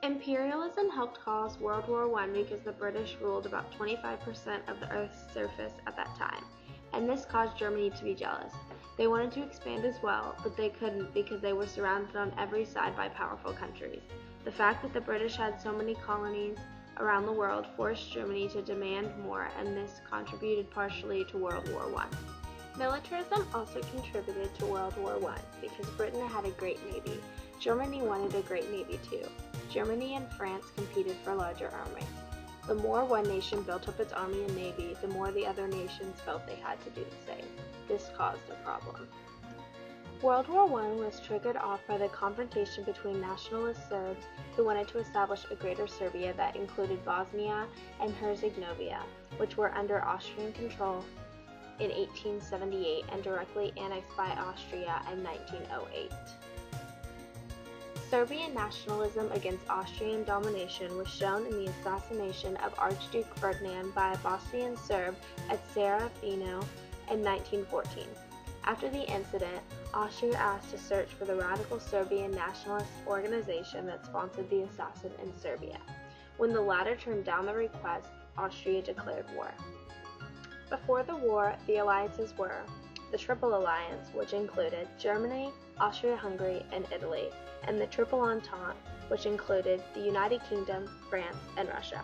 Imperialism helped cause World War I because the British ruled about 25% of the Earth's surface at that time, and this caused Germany to be jealous. They wanted to expand as well, but they couldn't because they were surrounded on every side by powerful countries. The fact that the British had so many colonies around the world forced Germany to demand more, and this contributed partially to World War I. Militarism also contributed to World War I because Britain had a great navy. Germany wanted a great navy too. Germany and France competed for larger armies. The more one nation built up its army and navy, the more the other nations felt they had to do the same. This caused a problem. World War I was triggered off by the confrontation between nationalist Serbs who wanted to establish a greater Serbia that included Bosnia and Herzegovina, which were under Austrian control in 1878 and directly annexed by Austria in 1908. Serbian nationalism against Austrian domination was shown in the assassination of Archduke Ferdinand by a Bosnian Serb at Sarajevo in 1914. After the incident, Austria asked to search for the radical Serbian nationalist organization that sponsored the assassin in Serbia. When the latter turned down the request, Austria declared war. Before the war, the alliances were the Triple Alliance, which included Germany, Austria-Hungary, and Italy, and the Triple Entente, which included the United Kingdom, France, and Russia.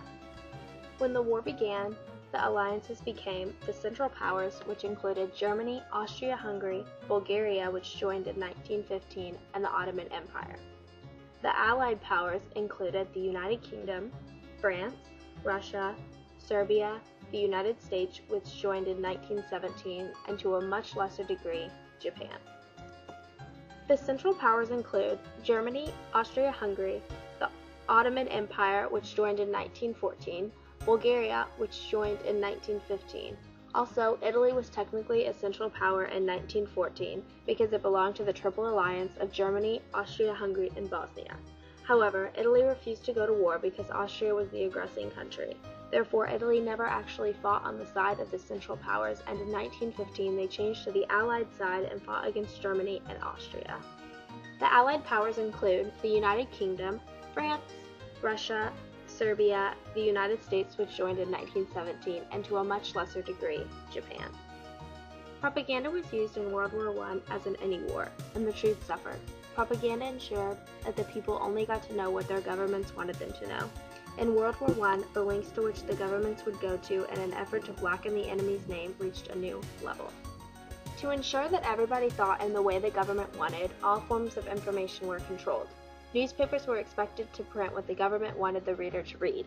When the war began, the alliances became the Central Powers, which included Germany, Austria-Hungary, Bulgaria, which joined in 1915, and the Ottoman Empire. The Allied Powers included the United Kingdom, France, Russia, Serbia, the United States, which joined in 1917, and to a much lesser degree, Japan. The Central Powers include Germany, Austria-Hungary, the Ottoman Empire, which joined in 1914, Bulgaria, which joined in 1915. Also, Italy was technically a Central Power in 1914 because it belonged to the Triple Alliance of Germany, Austria-Hungary, and Bosnia. However, Italy refused to go to war because Austria was the aggressing country. Therefore, Italy never actually fought on the side of the Central Powers, and in 1915 they changed to the Allied side and fought against Germany and Austria. The Allied Powers include the United Kingdom, France, Russia, Serbia, the United States, which joined in 1917, and to a much lesser degree, Japan. Propaganda was used in World War I as in any war, and the truth suffered. Propaganda ensured that the people only got to know what their governments wanted them to know. In World War I, the lengths to which the governments would go to in an effort to blacken the enemy's name reached a new level. To ensure that everybody thought in the way the government wanted, all forms of information were controlled. Newspapers were expected to print what the government wanted the reader to read.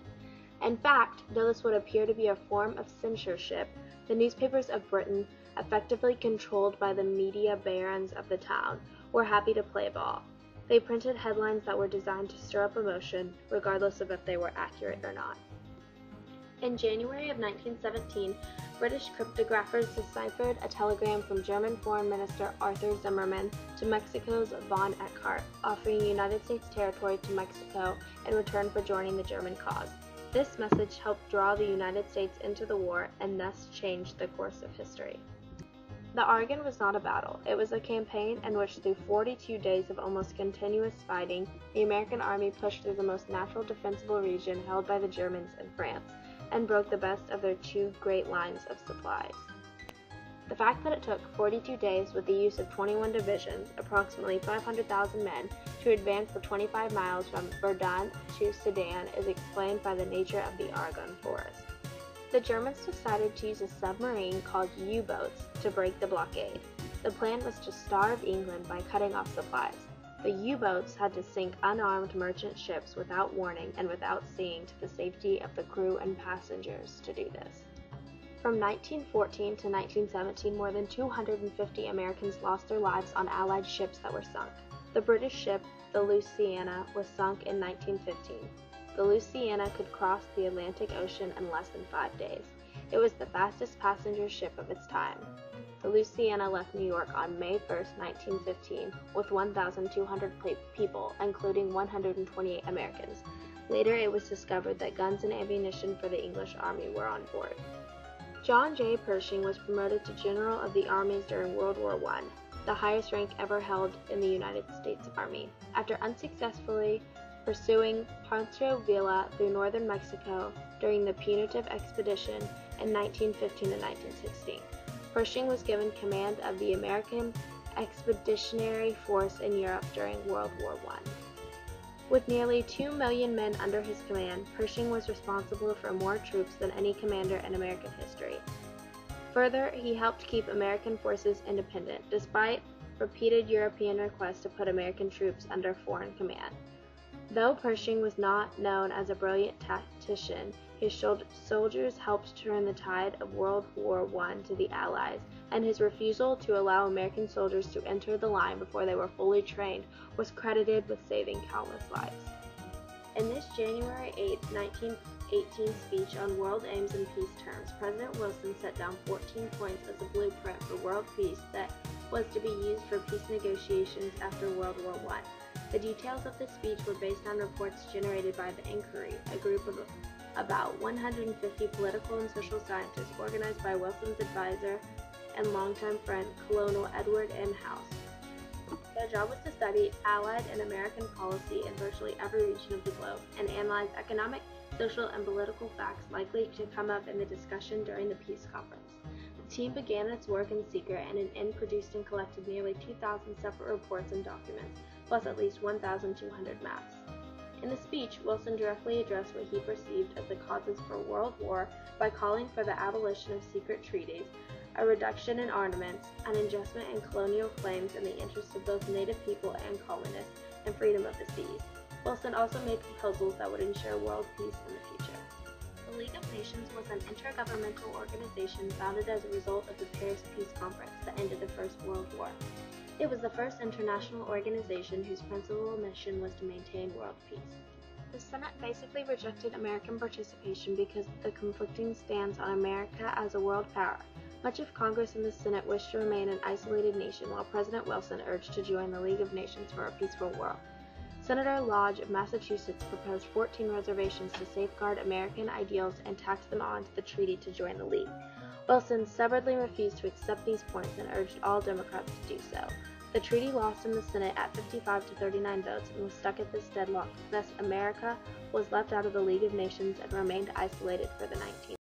In fact, though this would appear to be a form of censorship, the newspapers of Britain, effectively controlled by the media barons of the town, were happy to play ball. They printed headlines that were designed to stir up emotion, regardless of if they were accurate or not. In January of 1917, British cryptographers deciphered a telegram from German Foreign Minister Arthur Zimmermann to Mexico's von Eckhart, offering United States territory to Mexico in return for joining the German cause. This message helped draw the United States into the war and thus changed the course of history. The Argonne was not a battle. It was a campaign in which through 42 days of almost continuous fighting, the American army pushed through the most natural defensible region held by the Germans and France, and broke the best of their two great lines of supplies. The fact that it took 42 days with the use of 21 divisions, approximately 500,000 men, to advance the 25 miles from Verdun to Sedan is explained by the nature of the Argonne Forest. The Germans decided to use a submarine called U-boats to break the blockade. The plan was to starve England by cutting off supplies. The U-boats had to sink unarmed merchant ships without warning and without seeing to the safety of the crew and passengers to do this. From 1914 to 1917, more than 250 Americans lost their lives on Allied ships that were sunk. The British ship, the Louisiana, was sunk in 1915. The Louisiana could cross the Atlantic Ocean in less than 5 days. It was the fastest passenger ship of its time. The Louisiana left New York on May 1, 1915, with 1,200 people, including 128 Americans. Later, it was discovered that guns and ammunition for the English Army were on board. John J. Pershing was promoted to General of the Armies during World War I, the highest rank ever held in the United States Army. After unsuccessfully pursuing Pancho Villa through northern Mexico during the punitive expedition in 1915 and 1916. Pershing was given command of the American Expeditionary Force in Europe during World War I. With nearly 2 million men under his command, Pershing was responsible for more troops than any commander in American history. Further, he helped keep American forces independent, despite repeated European requests to put American troops under foreign command. Though Pershing was not known as a brilliant tactician, his soldiers helped turn the tide of World War I to the Allies, and his refusal to allow American soldiers to enter the line before they were fully trained was credited with saving countless lives. In this January 8, 1918 speech on world aims and peace terms, President Wilson set down 14 points as a blueprint for world peace that was to be used for peace negotiations after World War I. The details of the speech were based on reports generated by the Inquiry, a group of about 150 political and social scientists organized by Wilson's advisor and longtime friend, Colonel Edward M. House. Their job was to study Allied and American policy in virtually every region of the globe and analyze economic, social, and political facts likely to come up in the discussion during the peace conference. The team began its work in secret, and in the end produced and collected nearly 2,000 separate reports and documents, plus at least 1,200 maps. In the speech, Wilson directly addressed what he perceived as the causes for world war by calling for the abolition of secret treaties, a reduction in armaments, an adjustment in colonial claims in the interests of both native people and colonists, and freedom of the seas. Wilson also made proposals that would ensure world peace in the future. The League of Nations was an intergovernmental organization founded as a result of the Paris Peace Conference that ended the First World War. It was the first international organization whose principal mission was to maintain world peace. The Senate basically rejected American participation because of the conflicting stance on America as a world power. Much of Congress and the Senate wished to remain an isolated nation, while President Wilson urged to join the League of Nations for a peaceful world. Senator Lodge of Massachusetts proposed 14 reservations to safeguard American ideals and tacked them on to the treaty to join the League. Wilson stubbornly refused to accept these points and urged all Democrats to do so. The treaty lost in the Senate at 55 to 39 votes and was stuck at this deadlock. Thus, America was left out of the League of Nations and remained isolated for the 19th